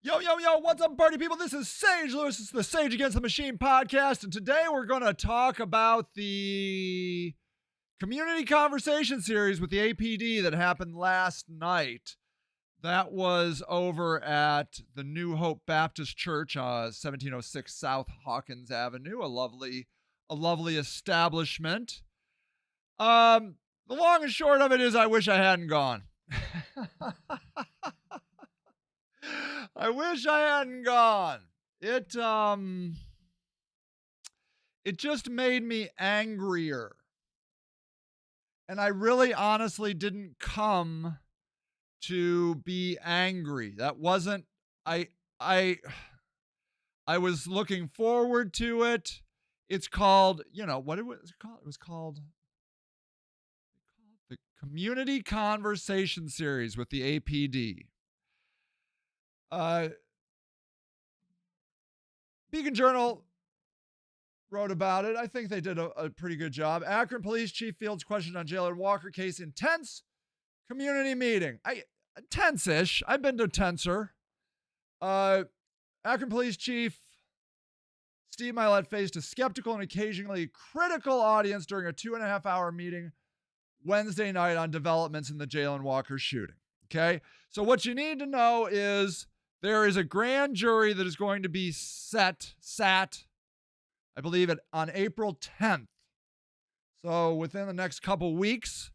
Yo, yo, yo, what's up, party people? This is Sage Lewis. It's the Sage Against the Machine podcast, and today we're going to talk about the community conversation series with the APD that happened last night. That was over at the New Hope Baptist Church, 1706 South Hawkins Avenue, a lovely establishment. The long and short of it is I wish I hadn't gone. I wish I hadn't gone. It just made me angrier. And I really honestly didn't come to be angry. That wasn't I was looking forward to it. It's called, what it was called? It was called the Community Conversation Series with the APD. Beacon Journal wrote about it. I think they did a pretty good job. Akron Police Chief fields questions on Jalen Walker case. Intense community meeting. Tense-ish. I've been to tenser. Akron Police Chief Steve Milet faced a skeptical and occasionally critical audience during a 2.5-hour meeting Wednesday night on developments in the Jalen Walker shooting. Okay? So what you need to know is there is a grand jury that is going to be sat, I believe, on April 10th. So within the next couple weeks,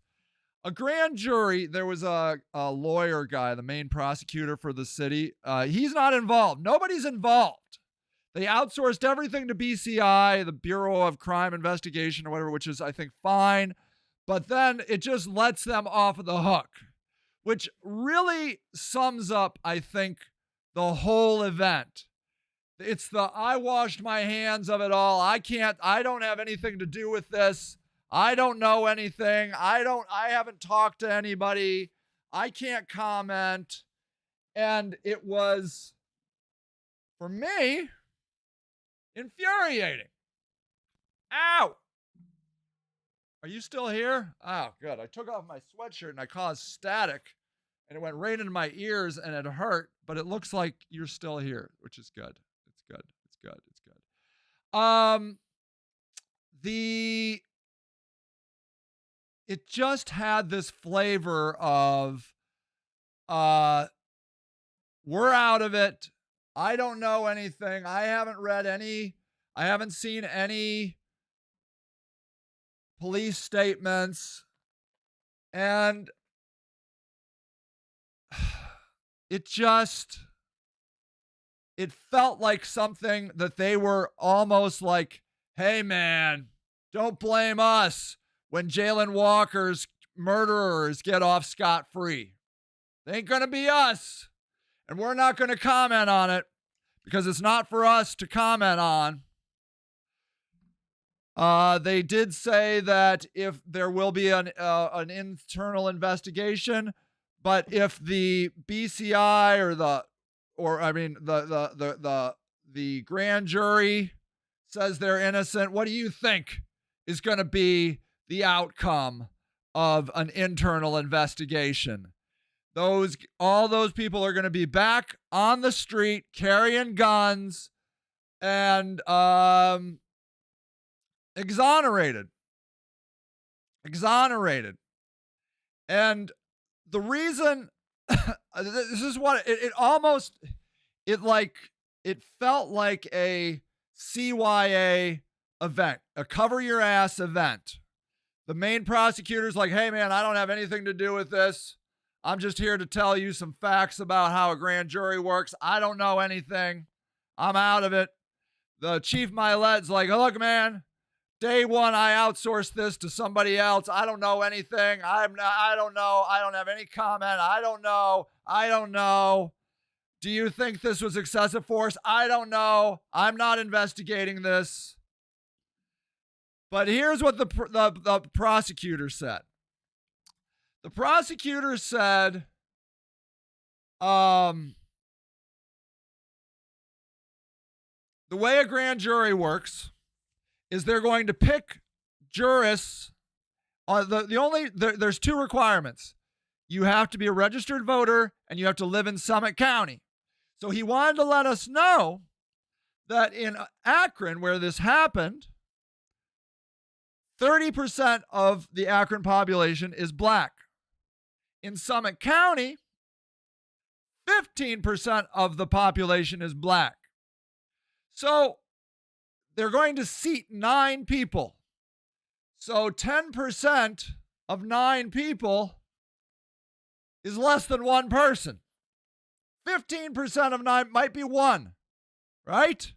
a grand jury, there was a lawyer guy, the main prosecutor for the city. He's not involved. Nobody's involved. They outsourced everything to BCI, the Bureau of Crime Investigation or whatever, which is, I think, fine. But then it just lets them off of the hook, which really sums up, I think, the whole event. It's the I washed my hands of it all. I don't have anything to do with this. I don't know anything. I haven't talked to anybody. I can't comment. And it was, for me, infuriating. Ow! Are you still here? Oh, good. I took off my sweatshirt and I caused static. And it went right into my ears and it hurt, but it looks like you're still here, which is good. It's good. It's good. It's good. It just had this flavor of, we're out of it. I don't know anything. I haven't seen any police statements. And it felt like something that they were almost like, hey man, don't blame us when Jalen Walker's murderers get off scot-free. It ain't gonna be us. And we're not gonna comment on it because it's not for us to comment on. They did say that if there will be an internal investigation, but if the BCI the grand jury says they're innocent, what do you think is going to be the outcome of an internal investigation? All those people are going to be back on the street carrying guns and exonerated. And the reason this is what it felt like a CYA event, a cover your ass event. The main prosecutor's like, hey man, I don't have anything to do with this. I'm just here to tell you some facts about how a grand jury works. I don't know anything. I'm out of it. The Chief Milet's like, look man, day one, I outsourced this to somebody else. I don't know anything. I don't know. I don't have any comment. I don't know. Do you think this was excessive force? I don't know. I'm not investigating this. But here's what the prosecutor said. The prosecutor said, the way a grand jury works is they're going to pick jurists. There's two requirements. You have to be a registered voter and you have to live in Summit County. So he wanted to let us know that in Akron, where this happened, 30% of the Akron population is black. In Summit County, 15% of the population is black. So they're going to seat 9 people. So 10% of 9 people is less than 1 person. 15% of 9 might be 1, right?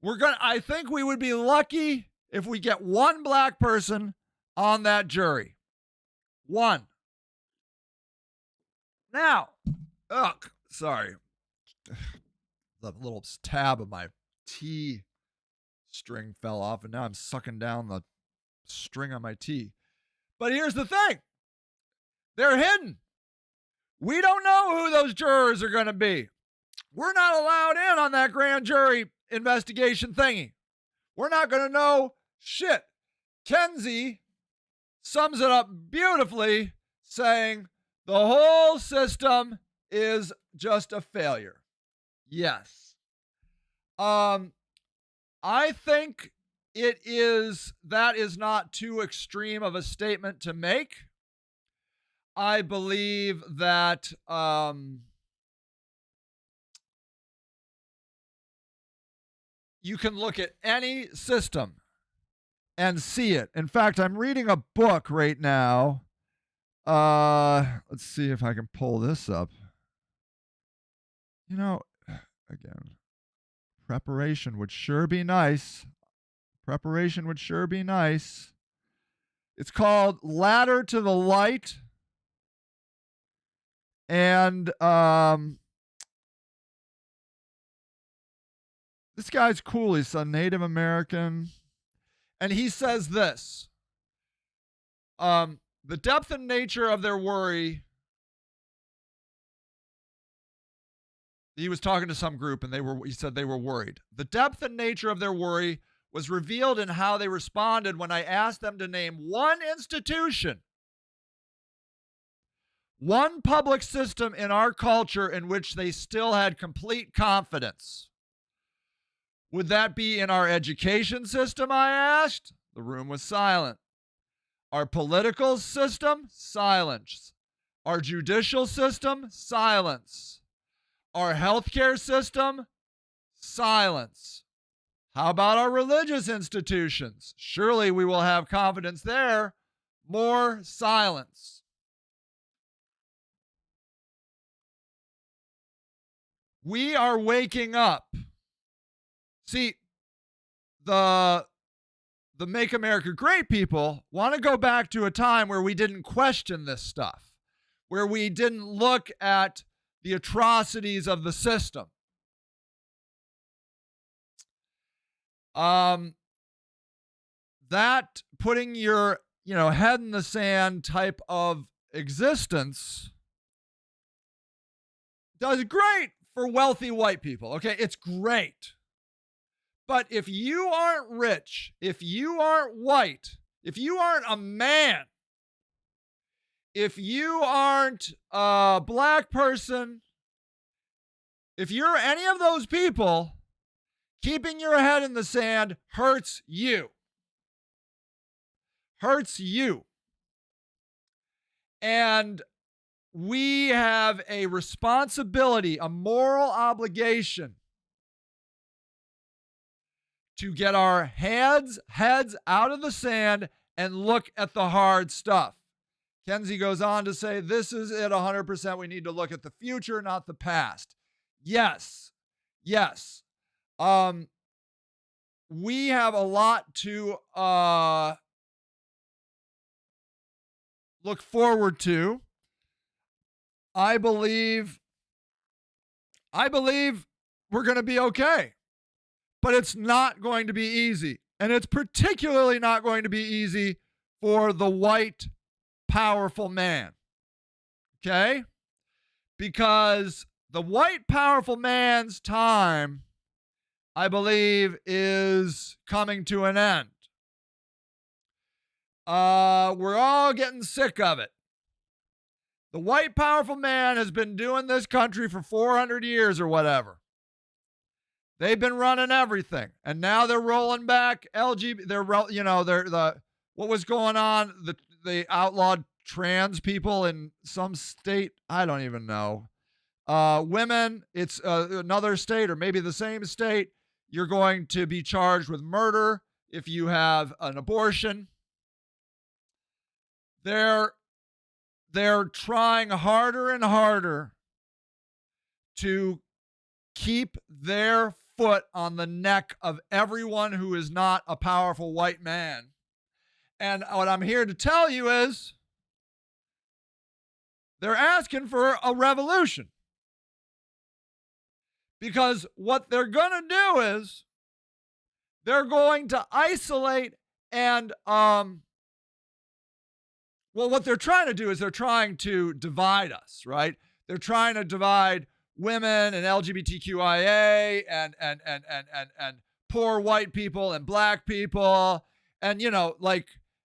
I think we would be lucky if we get 1 black person on that jury. 1. Now, sorry. The little tab of my tea string fell off, and now I'm sucking down the string on my tea. But here's the thing. They're hidden. We don't know who those jurors are going to be. We're not allowed in on that grand jury investigation thingy. We're not going to know shit. Kenzie sums it up beautifully, saying the whole system is just a failure. Yes. I think that is not too extreme of a statement to make. I believe that you can look at any system and see it. In fact, I'm reading a book right now. Let's see if I can pull this up. You know, again, preparation would sure be nice. Preparation would sure be nice. It's called Ladder to the Light. And this guy's cool. He's a Native American. And he says this. The depth and nature of their worry. He was talking to some group and he said they were worried. The depth and nature of their worry was revealed in how they responded when I asked them to name one institution, one public system in our culture in which they still had complete confidence. Would that be in our education system, I asked? The room was silent. Our political system? Silence. Our judicial system? Silence. Our healthcare system? Silence. How about our religious institutions? Surely we will have confidence there. More silence. We are waking up. See, the Make America Great people want to go back to a time where we didn't question this stuff, where we didn't look at the atrocities of the system. That putting your, head in the sand type of existence does great for wealthy white people. Okay, it's great. But if you aren't rich, if you aren't white, if you aren't a man, if you aren't a black person, if you're any of those people, keeping your head in the sand hurts you. Hurts you. And we have a responsibility, a moral obligation to get our heads out of the sand and look at the hard stuff. Kenzie goes on to say, this is it 100%. We need to look at the future, not the past. Yes. We have a lot to look forward to. I believe we're going to be okay. But it's not going to be easy. And it's particularly not going to be easy for the white, powerful man. Okay? Because the white, powerful man's time, I believe, is coming to an end. We're all getting sick of it. The white powerful man has been doing this country for 400 years or whatever. They've been running everything, and now they're rolling back LGBT. They're what was going on? The outlawed trans people in some state. I don't even know. Women, it's another state or maybe the same state. You're going to be charged with murder if you have an abortion. They're trying harder and harder to keep their foot on the neck of everyone who is not a powerful white man. And what I'm here to tell you is they're asking for a revolution. Because what they're going to do is they're going to isolate and, what they're trying to do is they're trying to divide us, right? They're trying to divide women and LGBTQIA and poor white people and black people. And,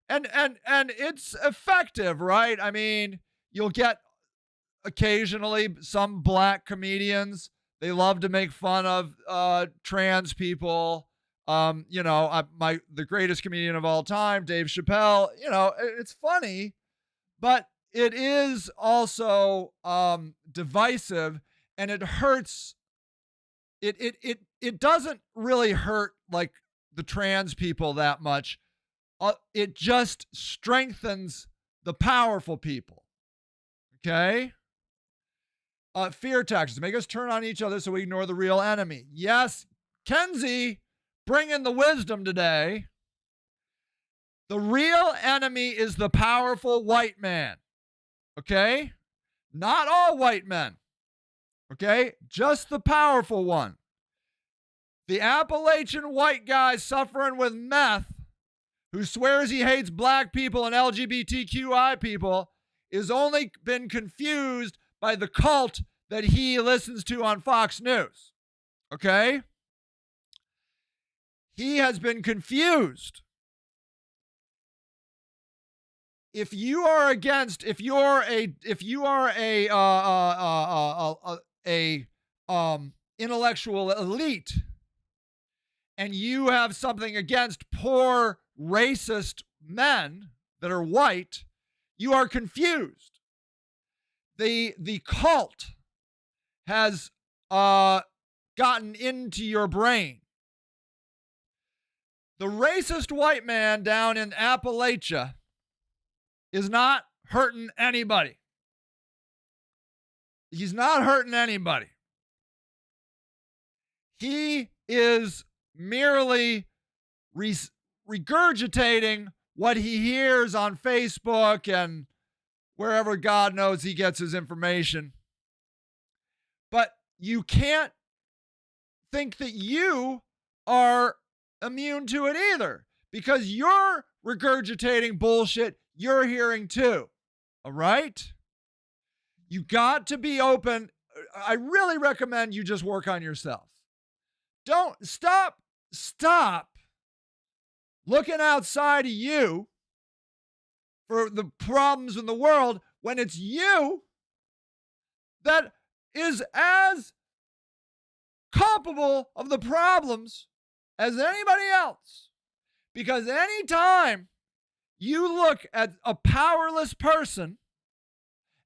and it's effective, right? I mean, you'll get occasionally some black comedians. They love to make fun of trans people. The greatest comedian of all time, Dave Chappelle. It's funny, but it is also divisive, and it hurts. It doesn't really hurt like the trans people that much. It just strengthens the powerful people. Okay. Fear tactics make us turn on each other so we ignore the real enemy. Yes, Kenzie, bring in the wisdom today. The real enemy is the powerful white man. Okay? Not all white men. Okay? Just the powerful one. The Appalachian white guy suffering with meth, who swears he hates black people and LGBTQI people, is only been confused by the cult that he listens to on Fox News. Okay? He has been confused. If you are a intellectual elite and you have something against poor racist men that are white, you are confused. The cult has gotten into your brain. The racist white man down in Appalachia is not hurting anybody. He's not hurting anybody. He is merely regurgitating what he hears on Facebook and wherever God knows he gets his information. But you can't think that you are immune to it either, because you're regurgitating bullshit you're hearing too. All right? You got to be open. I really recommend you just work on yourself. Don't stop looking outside of you for the problems in the world when it's you that is as culpable of the problems as anybody else. Because anytime you look at a powerless person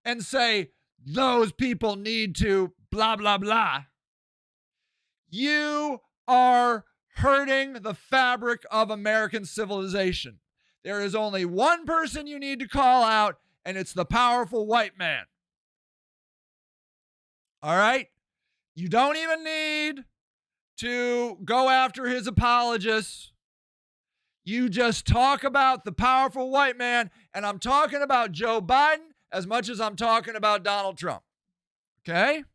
and say, those people need to blah, blah, blah, you are hurting the fabric of American civilization. There is only one person you need to call out, and it's the powerful white man. All right? You don't even need to go after his apologists. You just talk about the powerful white man, and I'm talking about Joe Biden as much as I'm talking about Donald Trump. Okay?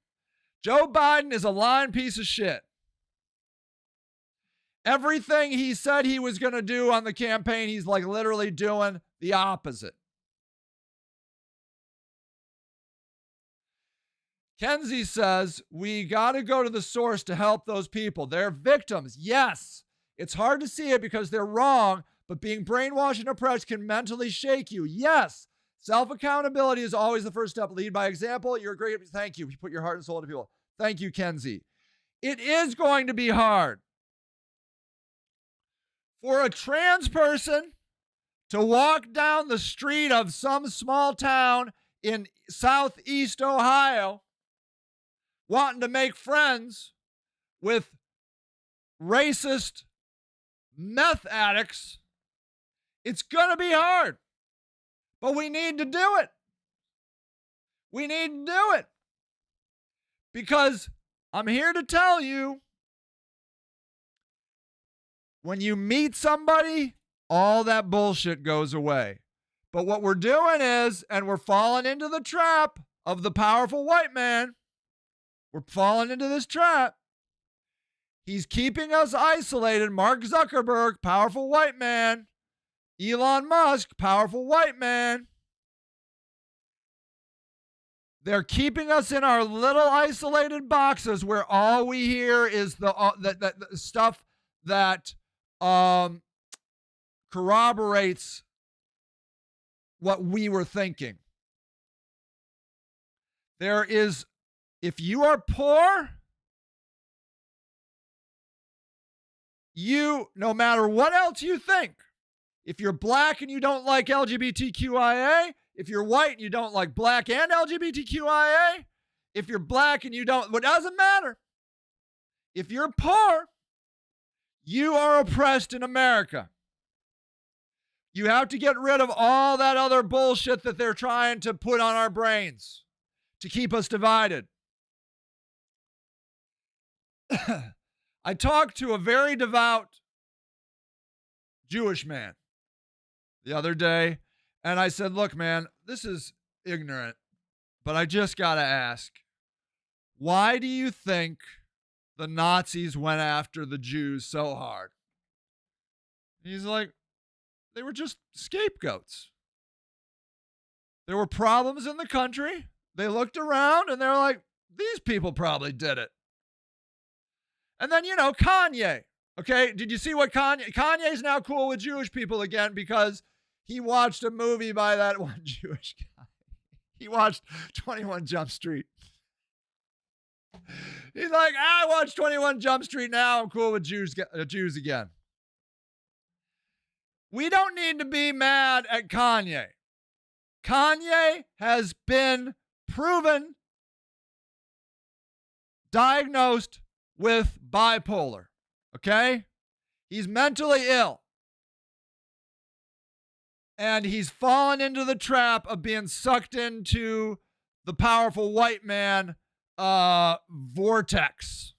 Joe Biden is a lying piece of shit. Everything he said he was going to do on the campaign, he's like literally doing the opposite. Kenzie says, we got to go to the source to help those people. They're victims. Yes. It's hard to see it because they're wrong, but being brainwashed and oppressed can mentally shake you. Yes. Self-accountability is always the first step. Lead by example. You're great. Thank you. You put your heart and soul into people. Thank you, Kenzie. It is going to be hard for a trans person to walk down the street of some small town in southeast Ohio wanting to make friends with racist meth addicts. It's going to be hard, but we need to do it. We need to do it because I'm here to tell you, when you meet somebody, all that bullshit goes away. But what we're doing is, and we're falling into the trap of the powerful white man. We're falling into this trap. He's keeping us isolated. Mark Zuckerberg, powerful white man. Elon Musk, powerful white man. They're keeping us in our little isolated boxes where all we hear is the stuff that corroborates what we were thinking. There is, if you are poor, you, no matter what else you think, if you're black and you don't like LGBTQIA, if you're white and you don't like black and LGBTQIA, if you're black and you don't, it doesn't matter. If you're poor, you are oppressed in America. You have to get rid of all that other bullshit that they're trying to put on our brains to keep us divided. I talked to a very devout Jewish man the other day, and I said, look, man, this is ignorant, but I just got to ask, why do you think the Nazis went after the Jews so hard? He's like, they were just scapegoats. There were problems in the country. They looked around and they're like, these people probably did it. And then, Kanye. Okay, did you see what Kanye's now cool with Jewish people again because he watched a movie by that one Jewish guy. He watched 21 Jump Street. He's like, I watched 21 Jump Street now. I'm cool with Jews again. We don't need to be mad at Kanye. Kanye has been proven diagnosed with bipolar. Okay? He's mentally ill. And he's fallen into the trap of being sucked into the powerful white man vortex.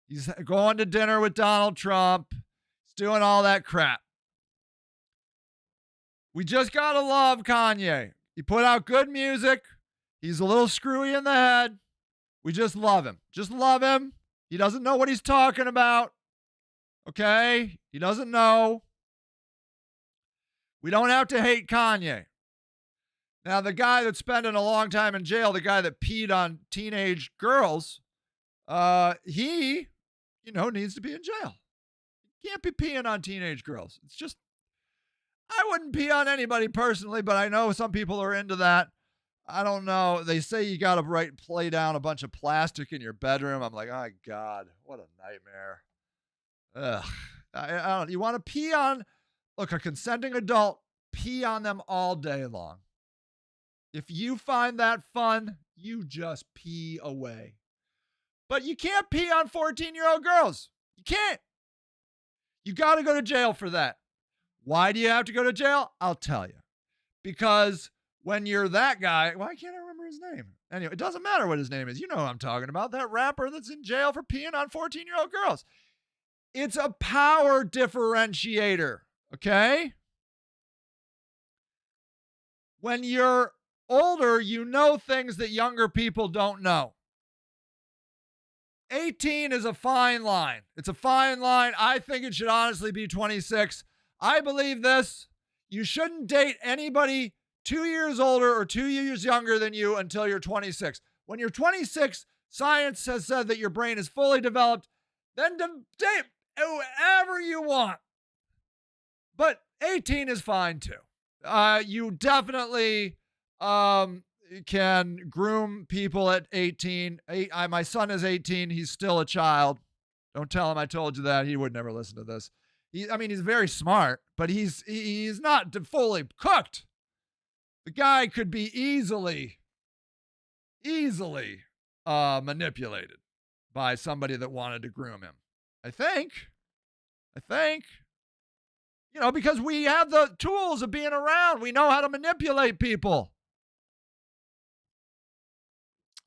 He's going to dinner with Donald Trump. He's doing all that crap. We just gotta love Kanye. He put out good music. He's a little screwy in the head. We just love him. Just love him. He doesn't know what he's talking about. Okay? He doesn't know. We don't have to hate Kanye. Now, the guy that's spending a long time in jail, the guy that peed on teenage girls, he, needs to be in jail. He can't be peeing on teenage girls. It's just, I wouldn't pee on anybody personally, but I know some people are into that. I don't know. They say you got to play down a bunch of plastic in your bedroom. I'm like, oh, God, what a nightmare. Ugh. I don't. You want to pee on, look, a consenting adult, pee on them all day long. If you find that fun, you just pee away. But you can't pee on 14-year-old girls. You can't. You got to go to jail for that. Why do you have to go to jail? I'll tell you. Because when you're that guy, why can't I remember his name? Anyway, it doesn't matter what his name is. You know who I'm talking about. That rapper that's in jail for peeing on 14-year-old girls. It's a power differentiator, okay? When you're older, you know things that younger people don't know. 18 is a fine line. It's a fine line. I think it should honestly be 26. I believe this. You shouldn't date anybody 2 years older or 2 years younger than you until you're 26. When you're 26, science has said that your brain is fully developed. Then date whoever you want. But 18 is fine too. You definitely can groom people at 18. My son is 18. He's still a child. Don't tell him I told you that. He would never listen to this. He's very smart, but he's not fully cooked. The guy could be easily manipulated by somebody that wanted to groom him. I think. Because we have the tools of being around. We know how to manipulate people.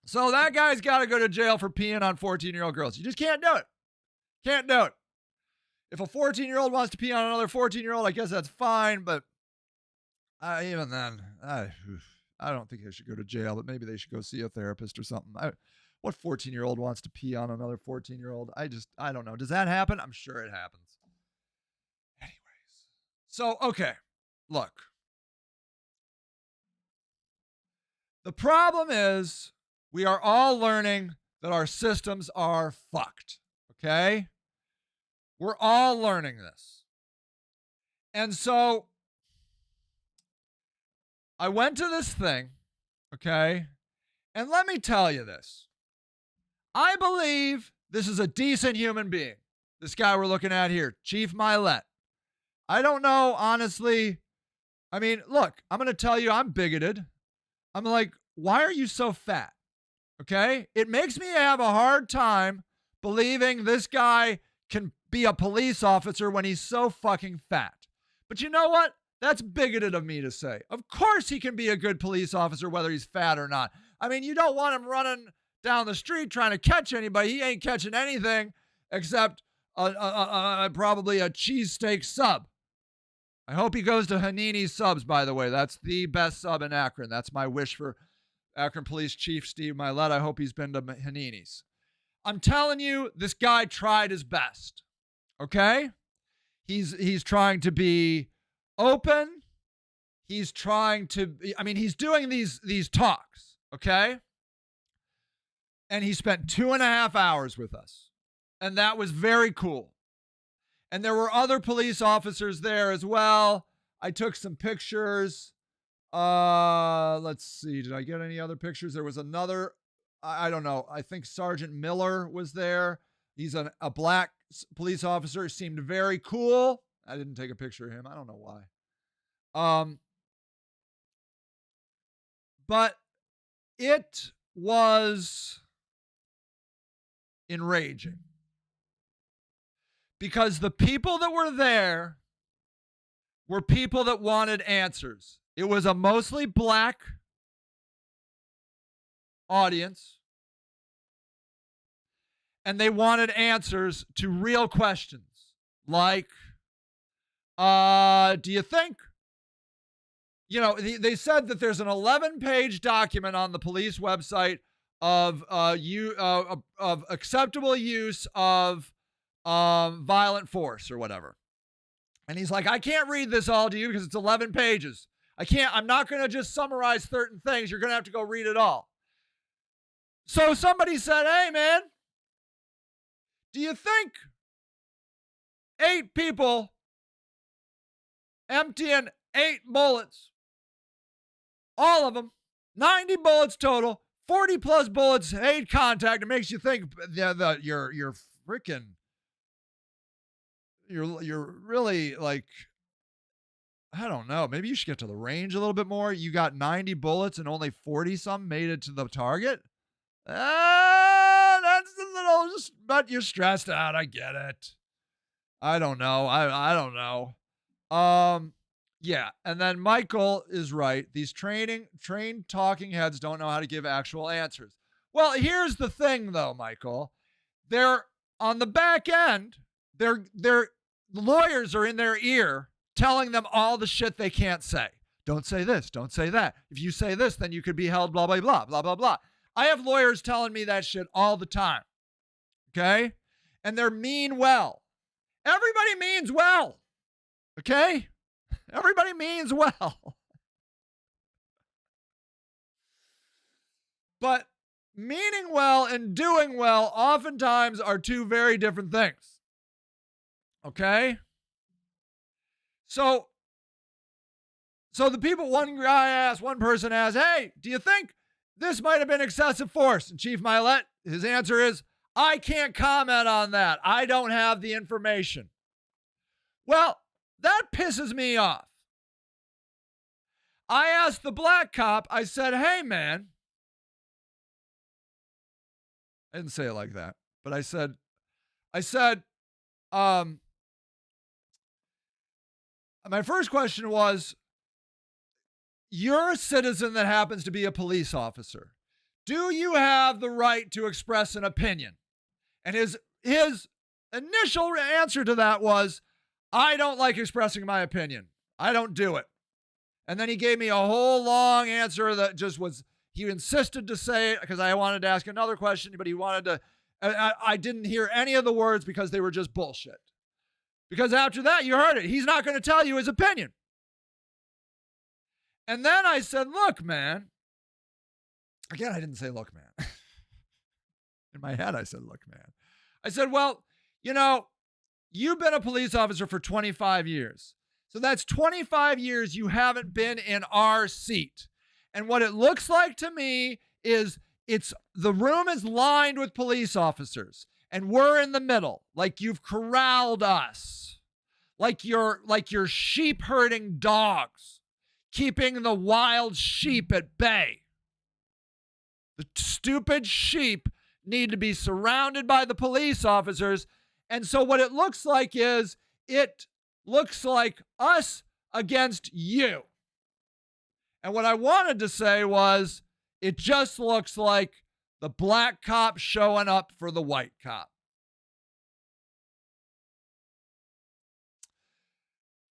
So that guy's got to go to jail for peeing on 14-year-old girls. You just can't do it. Can't do it. If a 14-year-old wants to pee on another 14-year-old, I guess that's fine. But even then, I don't think they should go to jail, but maybe they should go see a therapist or something. What 14-year-old wants to pee on another 14-year-old? I don't know. Does that happen? I'm sure it happens. Anyways. So, okay. Look. The problem is we are all learning that our systems are fucked. Okay? We're all learning this. And so I went to this thing, okay? And let me tell you this. I believe this is a decent human being. This guy we're looking at here, Chief Milet. I don't know, honestly. I mean, look, I'm going to tell you I'm bigoted. I'm like, why are you so fat? Okay? It makes me have a hard time believing this guy can be a police officer when he's so fucking fat. But you know what? That's bigoted of me to say. Of course he can be a good police officer whether he's fat or not. I mean, you don't want him running down the street trying to catch anybody. He ain't catching anything except probably a cheesesteak sub. I hope he goes to Hanini's Subs, by the way. That's the best sub in Akron. That's my wish for Akron Police Chief Steve Milet. I hope he's been to Hanini's. I'm telling you, this guy tried his best. Okay? He's trying to be open. He's trying to, he's doing these talks, okay? And he spent 2.5 hours with us. And that was very cool. And there were other police officers there as well. I took some pictures. Let's see. Did I get any other pictures? There was another, I don't know. I think Sergeant Miller was there. He's a black police officer. He seemed very cool. I didn't take a picture of him. I don't know why. But it was enraging. Because the people that were there were people that wanted answers. It was a mostly black audience. And they wanted answers to real questions. Like, do you think? They said that there's an 11-page document on the police website of acceptable use of violent force or whatever. And he's like, I can't read this all to you because it's 11 pages. I'm not going to just summarize certain things. You're going to have to go read it all. So somebody said, hey, man, do you think 8 people emptying 8 bullets, all of them, 90 bullets total, 40 plus bullets, 8 contact, it makes you think you're freaking, you're really like, I don't know, maybe you should get to the range a little bit more. You got 90 bullets and only 40 some made it to the target. That's a little, but you're stressed out. I get it. I don't know. I don't know. Yeah. And then Michael is right. These trained talking heads don't know how to give actual answers. Well, here's the thing though, Michael. They're on the back end. The lawyers are in their ear telling them all the shit they can't say. Don't say this. Don't say that. If you say this, then you could be held blah, blah, blah, blah, blah, blah. I have lawyers telling me that shit all the time. Okay? And they're mean well. Everybody means well. Okay? Everybody means well. But meaning well and doing well oftentimes are two very different things. Okay? So So the people, one person asked, hey, do you think this might have been excessive force? And Chief Milet, his answer is, I can't comment on that. I don't have the information. Well, that pisses me off. I asked the black cop, I said, hey, man. I didn't say it like that, but I said, my first question was, you're a citizen that happens to be a police officer. Do you have the right to express an opinion? And his initial answer to that was, I don't like expressing my opinion. I don't do it. And then he gave me a whole long answer that just was, he insisted to say it because I wanted to ask another question, but he wanted to, I didn't hear any of the words because they were just bullshit. Because after that, you heard it. He's not going to tell you his opinion. And then I said, look, man. Again, I didn't say, look, man. In my head, I said, look, man. I said, well, you know, you've been a police officer for 25 years. So that's 25 years you haven't been in our seat. And what it looks like to me is the room is lined with police officers. And we're in the middle, like you've corralled us, like you're sheep herding dogs, keeping the wild sheep at bay. The stupid sheep need to be surrounded by the police officers. And so what it looks like is, it looks like us against you. And what I wanted to say was, it just looks like the black cop showing up for the white cop.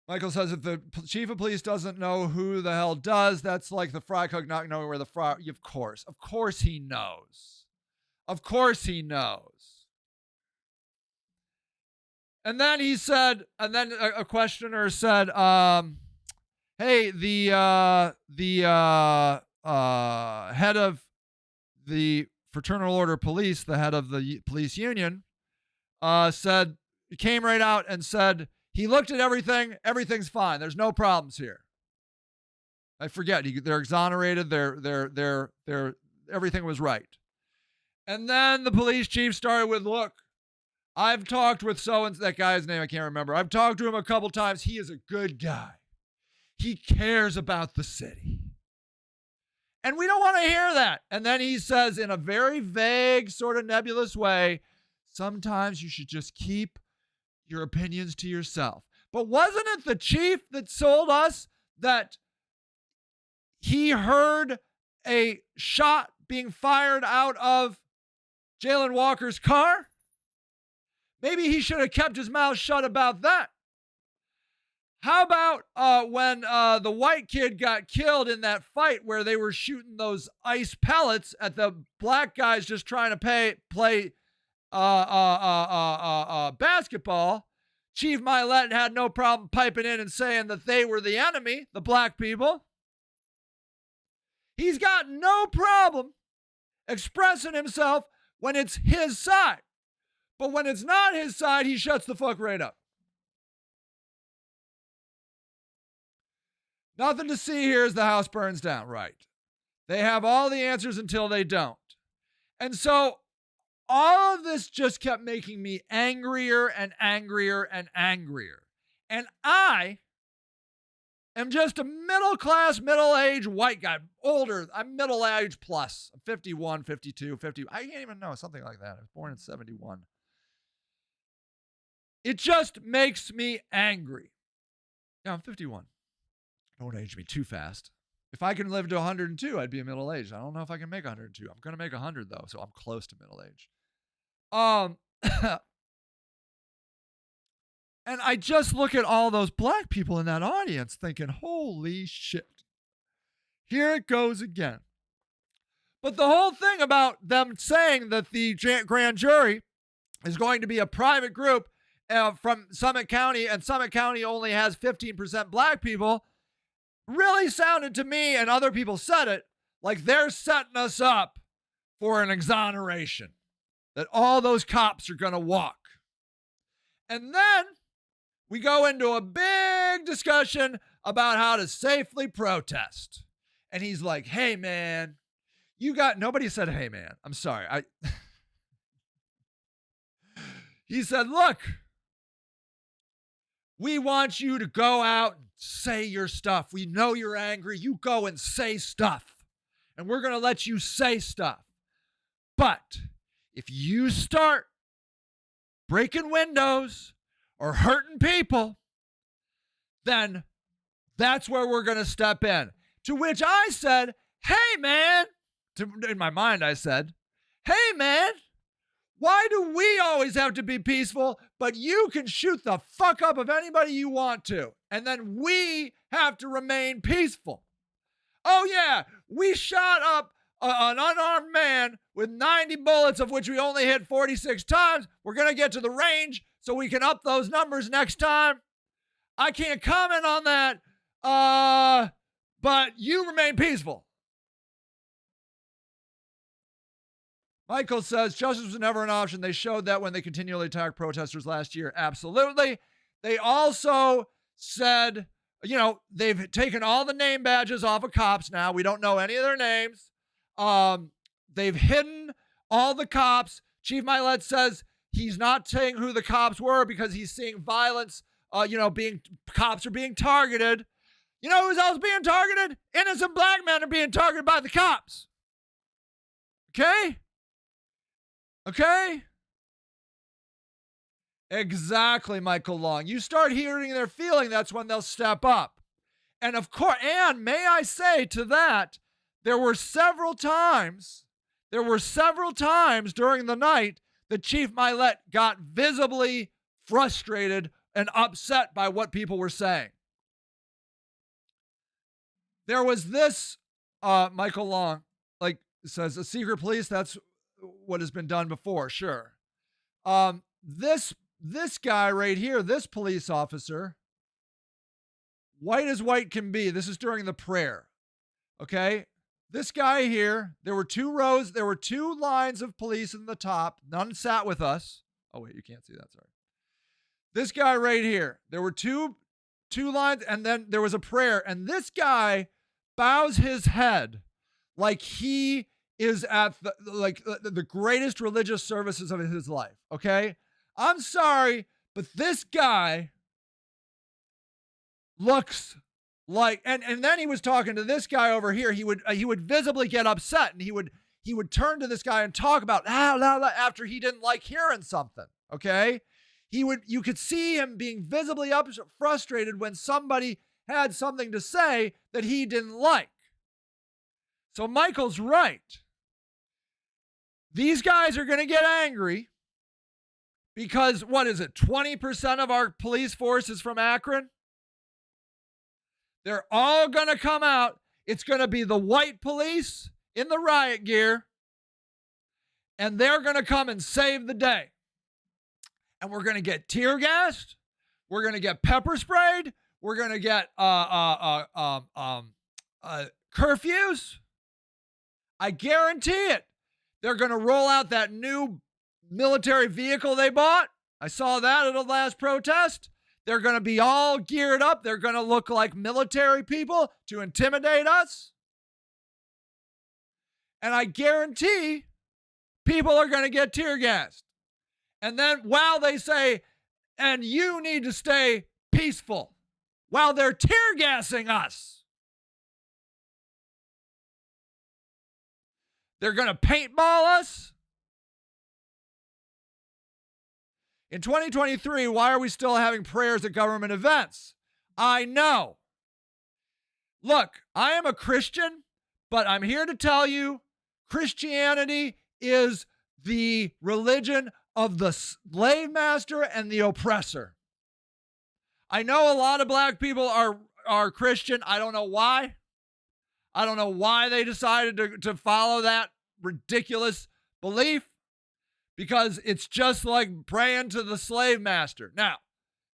Michael says, if the chief of police doesn't know who the hell does, that's like the fry cook not knowing where the fry... Of course he knows. Of course he knows. And then he said, and then a questioner said, hey, the head of the Fraternal Order Police, the head of the police union, came right out and said, he looked at everything, everything's fine. There's no problems here. I forget, they're exonerated, they're everything was right. And then the police chief started with, look, I've talked with that guy's name I can't remember. I've talked to him a couple times. He is a good guy. He cares about the city. And we don't want to hear that. And then he says in a very vague, sort of nebulous way, sometimes you should just keep your opinions to yourself. But wasn't it the chief that told us that he heard a shot being fired out of Jalen Walker's car? Maybe he should have kept his mouth shut about that. How about when the white kid got killed in that fight where they were shooting those ice pellets at the black guys just trying to play basketball? Chief Milet had no problem piping in and saying that they were the enemy, the black people. He's got no problem expressing himself when it's his side. But when it's not his side, he shuts the fuck right up. Nothing to see here as the house burns down. Right. They have all the answers until they don't. And so all of this just kept making me angrier and angrier and angrier. And I am just a middle-class, middle-aged white guy. Older. I'm middle-aged plus. I'm 51, 52, 50. I can't even know. Something like that. I was born in 71. It just makes me angry. Yeah, I'm 51. Don't age me too fast. If I can live to 102, I'd be a middle age. I don't know if I can make 102. I'm going to make 100 though, so I'm close to middle age. And I just look at all those black people in that audience thinking, holy shit. Here it goes again. But the whole thing about them saying that the grand jury is going to be a private group from Summit County, and Summit County only has 15% black people, really sounded to me, and other people said it, like they're setting us up for an exoneration, that all those cops are going to walk. And then we go into a big big discussion about how to safely protest. And he's like, hey, man, nobody said, hey, man. I'm sorry. He said, look, we want you to go out and say your stuff. We know you're angry. You go and say stuff. And we're going to let you say stuff. But if you start breaking windows or hurting people, then that's where we're going to step in. To which I said, hey, man. In my mind, I said, hey, man. Why do we always have to be peaceful, but you can shoot the fuck up of anybody you want to, and then we have to remain peaceful? Oh, yeah, we shot up an unarmed man with 90 bullets, of which we only hit 46 times. We're going to get to the range so we can up those numbers next time. I can't comment on that, but you remain peaceful. Michael says, justice was never an option. They showed that when they continually attacked protesters last year. Absolutely. They also said, they've taken all the name badges off of cops now. We don't know any of their names. They've hidden all the cops. Chief Milet says he's not saying who the cops were because he's seeing violence, cops are being targeted. You know who's else being targeted? Innocent black men are being targeted by the cops. Okay? Okay? Exactly, Michael Long. You start hearing their feeling, that's when they'll step up. And of course, and may I say to that, there were several times during the night that Chief Milet got visibly frustrated and upset by what people were saying. There was this, Michael Long, says, a secret police, that's what has been done before, sure. This guy right here, this police officer, white as white can be. This is during the prayer. Okay? This guy here, there were two lines of police in the top. None sat with us. Oh, wait, you can't see that, sorry. This guy right here, there were two lines, and then there was a prayer, and this guy bows his head like he is at the greatest religious services of his life, okay? I'm sorry, but this guy looks like, and then he was talking to this guy over here. He would visibly get upset, and he would turn to this guy and talk about after he didn't like hearing something, okay? You could see him being visibly frustrated when somebody had something to say that he didn't like. So Michael's right. These guys are going to get angry because, 20% of our police force is from Akron? They're all going to come out. It's going to be the white police in the riot gear, and they're going to come and save the day. And we're going to get tear gassed. We're going to get pepper sprayed. We're going to get curfews. I guarantee it. They're going to roll out that new military vehicle they bought. I saw that at the last protest. They're going to be all geared up. They're going to look like military people to intimidate us. And I guarantee people are going to get tear gassed. And then while they say, and you need to stay peaceful, while they're tear gassing us, they're going to paintball us. In 2023, why are we still having prayers at government events? I know. Look, I am a Christian, but I'm here to tell you, Christianity is the religion of the slave master and the oppressor. I know a lot of black people are Christian. I don't know why. I don't know why they decided to follow that ridiculous belief, because it's just like praying to the slave master. Now,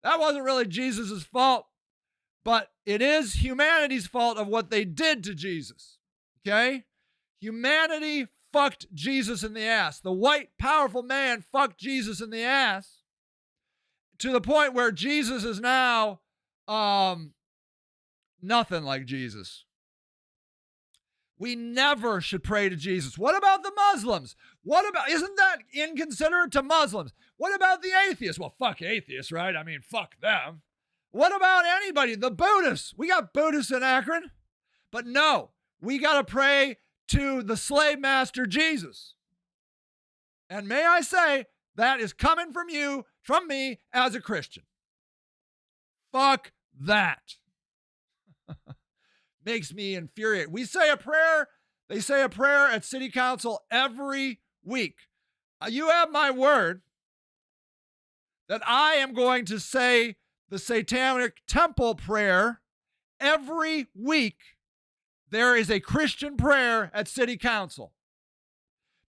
that wasn't really Jesus' fault, but it is humanity's fault of what they did to Jesus. Okay? Humanity fucked Jesus in the ass. The white, powerful man fucked Jesus in the ass to the point where Jesus is now Nothing like Jesus. We never should pray to Jesus. What about the Muslims? Isn't that inconsiderate to Muslims? What about the atheists? Well, fuck atheists, right? I mean, fuck them. What about anybody? The Buddhists. We got Buddhists in Akron. But no, we got to pray to the slave master Jesus. And may I say, that is coming from you, from me as a Christian. Fuck that. Makes me infuriate. We say a prayer. They say a prayer at city council every week. You have my word that I am going to say the Satanic Temple prayer every week. There is a Christian prayer at city council,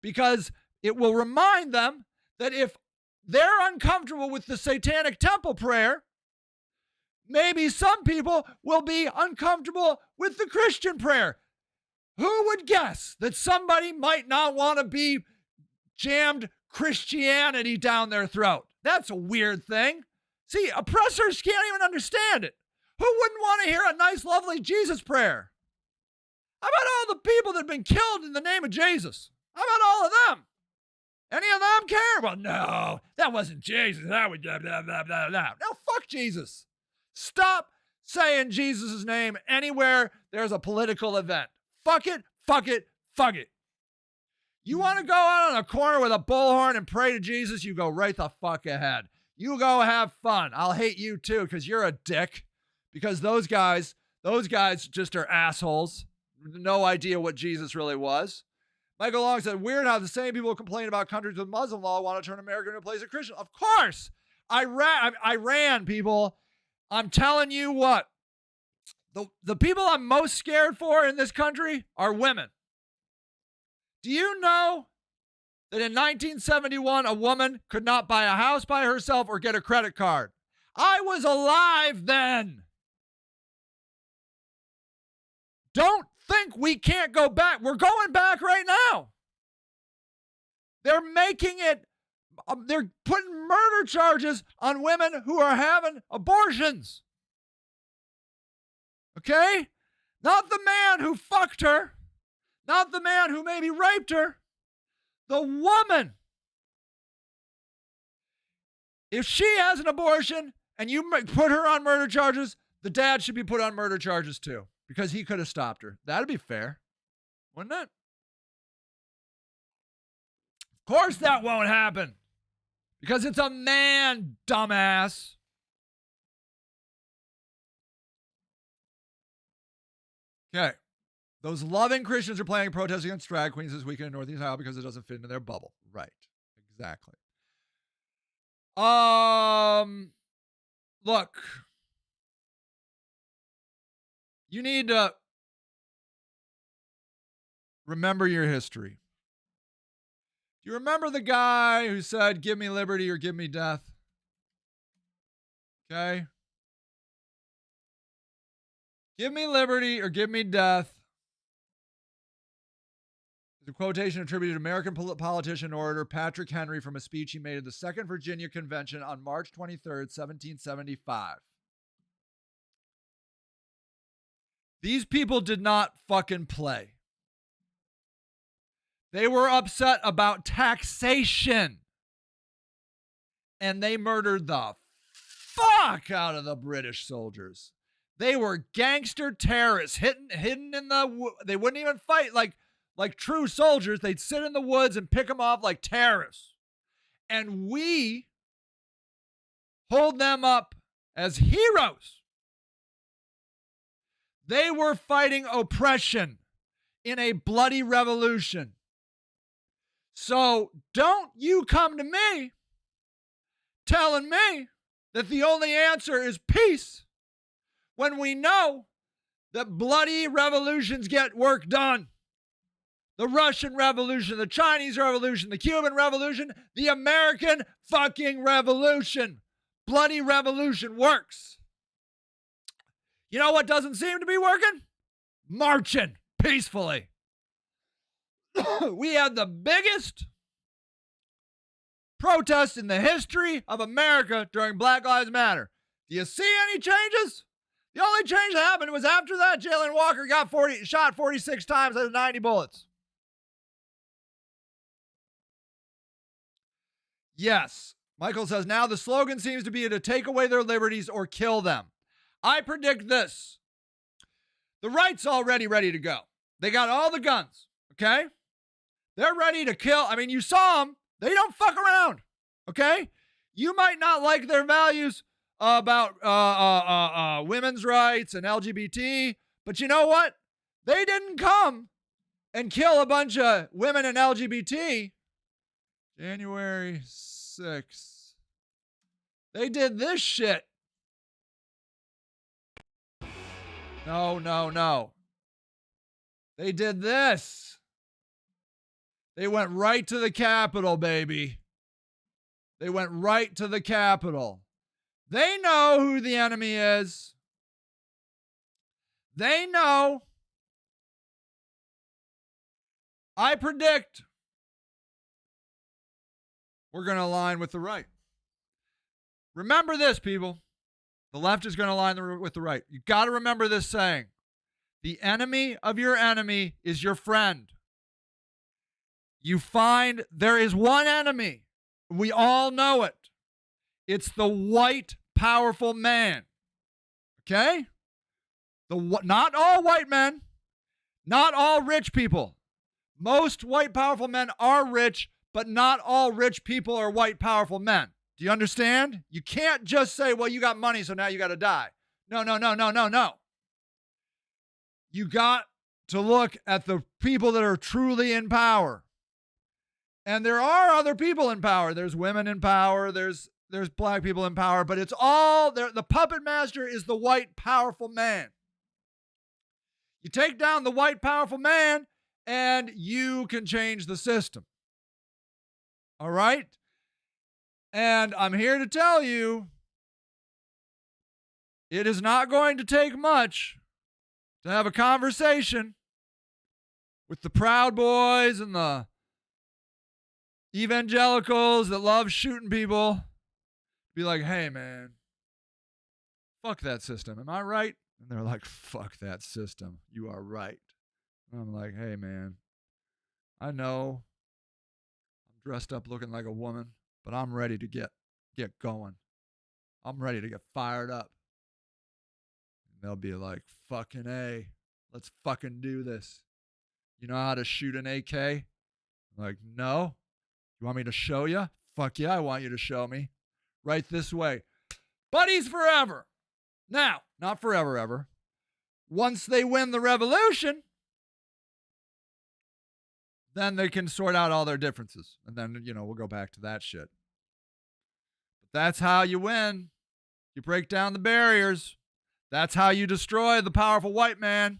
because it will remind them that if they're uncomfortable with the Satanic Temple prayer, maybe some people will be uncomfortable with the Christian prayer. Who would guess that somebody might not want to be jammed Christianity down their throat? That's a weird thing. See, oppressors can't even understand it. Who wouldn't want to hear a nice, lovely Jesus prayer? How about all the people that have been killed in the name of Jesus? How about all of them? Any of them care? Well, no, that wasn't Jesus. That was blah, blah, blah, blah, blah. No, fuck Jesus. Stop saying Jesus' name anywhere there's a political event. Fuck it, fuck it, fuck it. You want to go out on a corner with a bullhorn and pray to Jesus? You go right the fuck ahead. You go have fun. I'll hate you too, because you're a dick. Because those guys just are assholes. No idea what Jesus really was. Michael Long said, weird how the same people who complain about countries with Muslim law want to turn America into a place of Christian. Of course. Iran, people. I'm telling you what. The people I'm most scared for in this country are women. Do you know that in 1971, a woman could not buy a house by herself or get a credit card? I was alive then. Don't think we can't go back. We're going back right now. They're making it, they're putting murder charges on women who are having abortions. Okay? Not the man who fucked her. Not the man who maybe raped her. The woman. If she has an abortion and you put her on murder charges, the dad should be put on murder charges too, because he could have stopped her. That'd be fair, wouldn't it? Of course that won't happen, because it's a man, dumbass. Okay. Those loving Christians are planning a protest against drag queens this weekend in Northeast Ohio because it doesn't fit into their bubble. Right. Exactly. Look. You need to remember your history. Do you remember the guy who said, give me liberty or give me death? Okay. Give me liberty or give me death. The quotation attributed to American politician and orator Patrick Henry from a speech he made at the Second Virginia Convention on March 23rd, 1775. These people did not fucking play. They were upset about taxation. And they murdered the fuck out of the British soldiers. They were gangster terrorists hidden in the... They wouldn't even fight like true soldiers. They'd sit in the woods and pick them off like terrorists. And we hold them up as heroes. They were fighting oppression in a bloody revolution. So don't you come to me telling me that the only answer is peace when we know that bloody revolutions get work done. The Russian Revolution, the Chinese Revolution, the Cuban Revolution, the American fucking Revolution. Bloody revolution works. You know what doesn't seem to be working? Marching peacefully. We had the biggest protest in the history of America during Black Lives Matter. Do you see any changes? The only change that happened was after that, Jalen Walker got shot 46 times out of 90 bullets. Yes. Michael says, now the slogan seems to be to take away their liberties or kill them. I predict this. The right's already ready to go. They got all the guns, okay? They're ready to kill. I mean, you saw them. They don't fuck around, okay? You might not like their values about women's rights and LGBT, but you know what? They didn't come and kill a bunch of women and LGBT. January 6th. They did this shit. No. They did this. They went right to the Capitol, baby. They went right to the Capitol. They know who the enemy is. They know. I predict we're going to align with the right. Remember this, people. The left is going to align with the right. You got to remember this saying. The enemy of your enemy is your friend. You find there is one enemy. We all know it. It's the white, powerful man. Okay? Not all white men. Not all rich people. Most white, powerful men are rich, but not all rich people are white, powerful men. Do you understand? You can't just say, well, you got money, so now you got to die. No. You got to look at the people that are truly in power. And there are other people in power. There's women in power. There's black people in power. But it's all there. The puppet master is the white, powerful man. You take down the white, powerful man, and you can change the system. All right? And I'm here to tell you, it is not going to take much to have a conversation with the Proud Boys and the evangelicals that love shooting people. Be like, hey, man, fuck that system. Am I right? And they're like, fuck that system. You are right. And I'm like, hey, man, I know I'm dressed up looking like a woman, but I'm ready to get going. I'm ready to get fired up. And they'll be like, fucking A, let's fucking do this. You know how to shoot an AK? I'm like, no. You want me to show you? Fuck yeah, I want you to show me. Right this way. Buddies forever. Now, not forever, ever. Once they win the revolution, then they can sort out all their differences. And then, we'll go back to that shit. But that's how you win. You break down the barriers. That's how you destroy the powerful white man.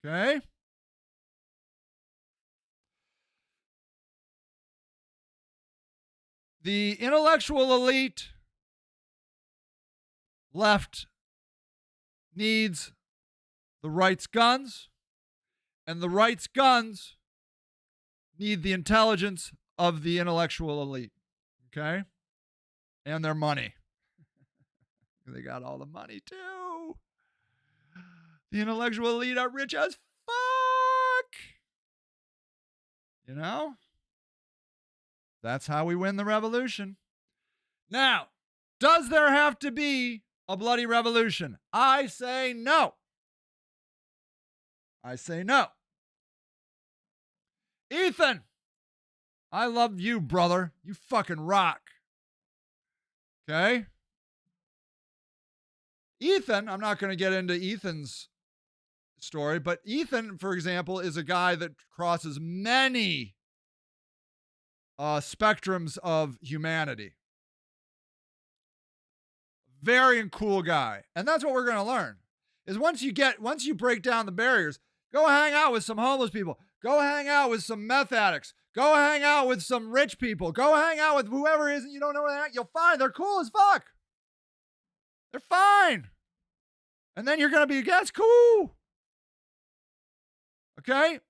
Okay? The intellectual elite left needs the right's guns, and the right's guns need the intelligence of the intellectual elite. Okay? And their money. They got all the money too. The intellectual elite are rich as fuck. That's how we win the revolution. Now, does there have to be a bloody revolution? I say no. Ethan, I love you, brother. You fucking rock. Okay? Ethan, I'm not going to get into Ethan's story, but Ethan, for example, is a guy that crosses many spectrums of humanity. Very cool guy. And that's what we're going to learn. Is once you break down the barriers, go hang out with some homeless people. Go hang out with some meth addicts. Go hang out with some rich people. Go hang out with whoever it is and you don't know where they're at. You'll find they're cool as fuck. They're fine. And then you're going to be, that's cool. Okay?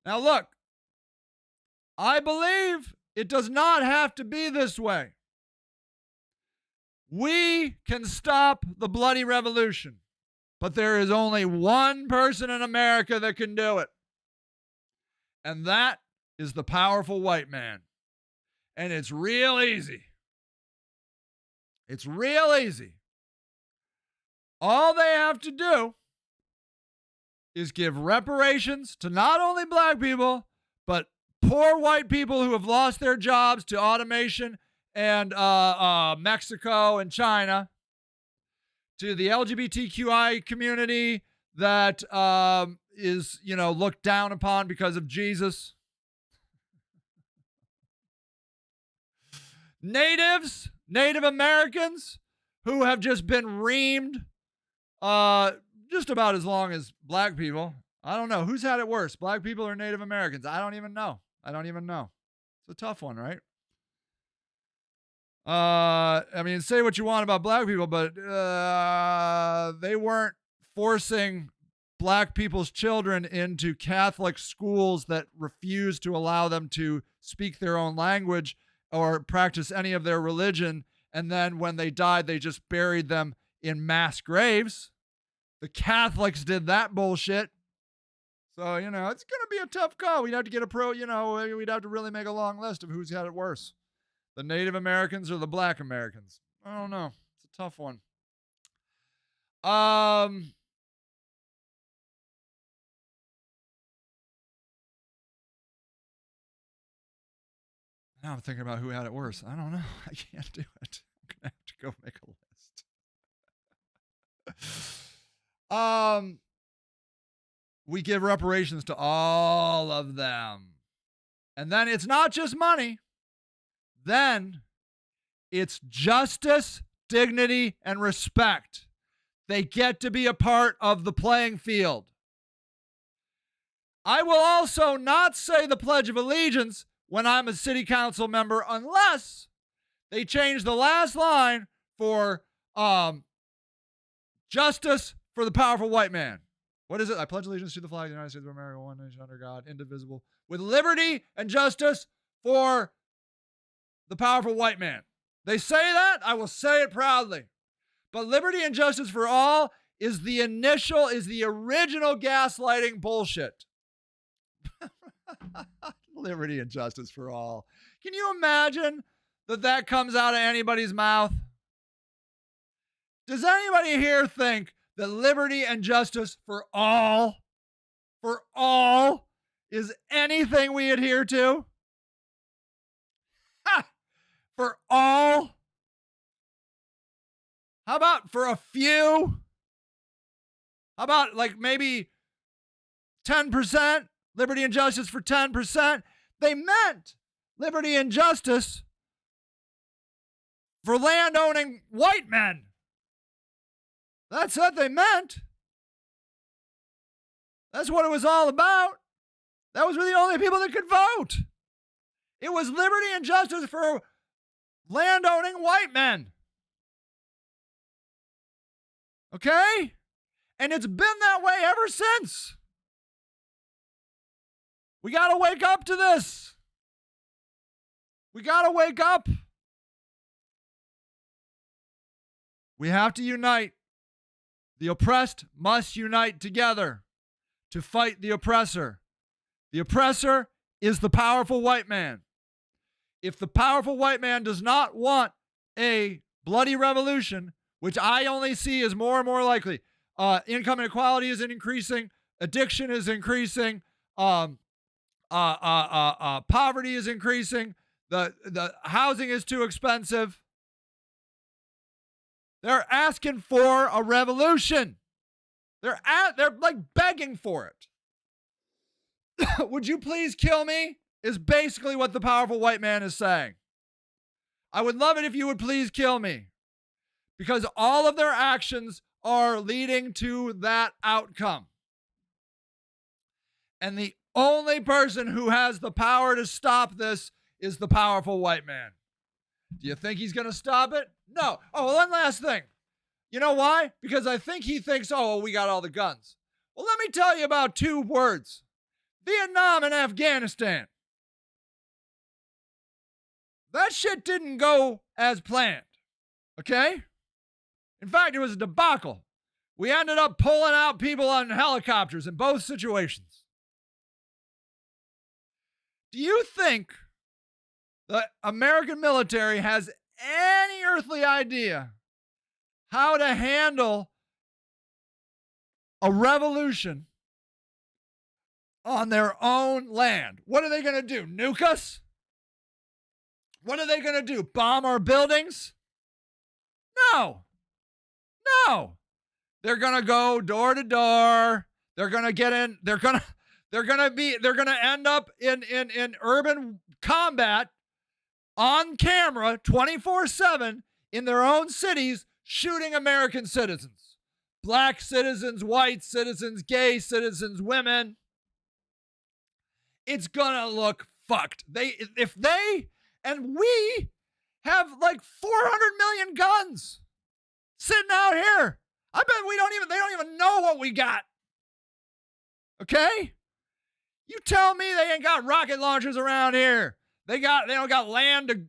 Now look, I believe it does not have to be this way. We can stop the bloody revolution, but there is only one person in America that can do it. And that is the powerful white man. And it's real easy. It's real easy. All they have to do is give reparations to not only black people, but poor white people who have lost their jobs to automation and Mexico and China, to the LGBTQI community that is, looked down upon because of Jesus. Native Americans who have just been reamed just about as long as black people. I don't know. Who's had it worse, black people or Native Americans? I don't even know. It's a tough one, right? Say what you want about black people, but they weren't forcing black people's children into Catholic schools that refused to allow them to speak their own language or practice any of their religion. And then when they died, they just buried them in mass graves. The Catholics did that bullshit. So, it's going to be a tough call. We'd have to get we'd have to really make a long list of who's had it worse. The Native Americans or the black Americans? I don't know. It's a tough one. Now I'm thinking about who had it worse. I don't know. I can't do it. I'm going to have to go make a list. We give reparations to all of them. And then it's not just money. Then it's justice, dignity, and respect. They get to be a part of the playing field. I will also not say the Pledge of Allegiance when I'm a city council member unless they change the last line for justice for the powerful white man. What is it? I pledge allegiance to the flag of the United States of America, one nation under God, indivisible, with liberty and justice for the powerful white man. They say that, I will say it proudly. But liberty and justice for all is the original gaslighting bullshit. Liberty and justice for all. Can you imagine that comes out of anybody's mouth? Does anybody here think that liberty and justice for all is anything we adhere to? Ha! For all? How about for a few? How about maybe 10%? Liberty and justice for 10%? They meant liberty and justice for land-owning white men. That's what they meant. That's what it was all about. That was the only people that could vote. It was liberty and justice for land-owning white men. Okay? And it's been that way ever since. We got to wake up to this. We got to wake up. We have to unite. The oppressed must unite together to fight the oppressor. The oppressor is the powerful white man. If the powerful white man does not want a bloody revolution, which I only see as more and more likely, income inequality is increasing, addiction is increasing, poverty is increasing, the housing is too expensive. They're asking for a revolution. They're begging for it. Would you please kill me? Is basically what the powerful white man is saying. I would love it if you would please kill me. Because all of their actions are leading to that outcome. And the only person who has the power to stop this is the powerful white man. Do you think he's going to stop it? No. Oh, one last thing. You know why? Because I think he thinks, we got all the guns. Well, let me tell you about two words. Vietnam and Afghanistan. That shit didn't go as planned. Okay? In fact, it was a debacle. We ended up pulling out people on helicopters in both situations. Do you think the American military has any earthly idea how to handle a revolution on their own land? What are they going to do? Nuke us? What are they going to do? Bomb our buildings? No. No. They're going to go door to door. They're going to get in. They're going to end up in urban combat on camera 24/7 in their own cities, shooting American citizens. Black citizens, white citizens, gay citizens, women. It's gonna look fucked. If they and we have like 400 million guns sitting out here. I bet they don't even know what we got. Okay? You tell me they ain't got rocket launchers around here. They don't got land to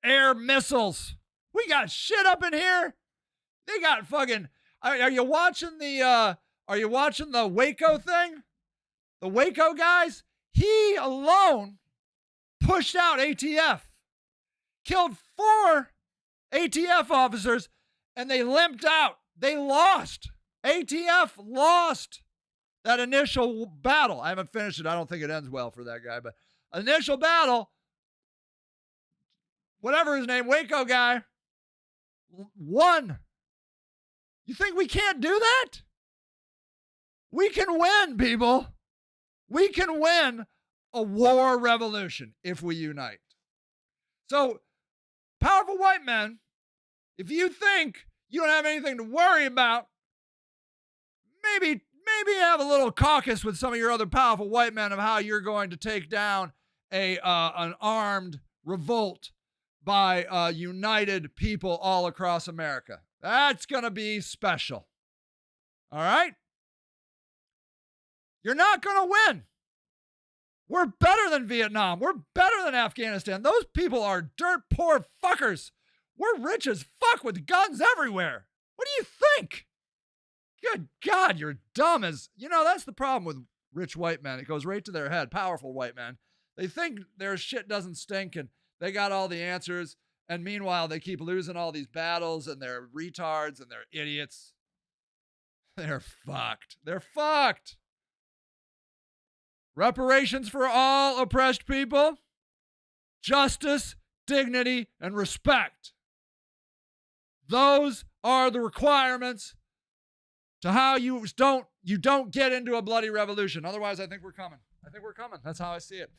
air missiles. We got shit up in here. They got fucking. Are you watching the Waco thing? The Waco guys. He alone pushed out ATF, killed 4 ATF officers, and they limped out. They lost. ATF lost that initial battle. I haven't finished it. I don't think it ends well for that guy, but initial battle, whatever his name, Waco guy, won. You think we can't do that? We can win, people. We can win a war revolution if we unite. So, powerful white men, if you think you don't have anything to worry about, maybe have a little caucus with some of your other powerful white men of how you're going to take down an armed revolt by united people all across America. That's going to be special. All right? You're not going to win. We're better than Vietnam. We're better than Afghanistan. Those people are dirt poor fuckers. We're rich as fuck with guns everywhere. What do you think? Good God, you're dumb as... that's the problem with rich white men. It goes right to their head. Powerful white men. They think their shit doesn't stink and they got all the answers. And meanwhile, they keep losing all these battles and they're retards and they're idiots. They're fucked. They're fucked. Reparations for all oppressed people. Justice, dignity, and respect. Those are the requirements to how you don't get into a bloody revolution. Otherwise, I think we're coming. That's how I see it.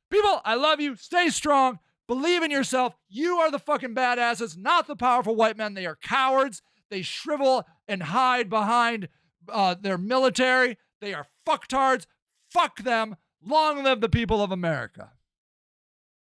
People, I love you. Stay strong. Believe in yourself. You are the fucking badasses, not the powerful white men. They are cowards. They shrivel and hide behind their military. They are fucktards. Fuck them. Long live the people of America.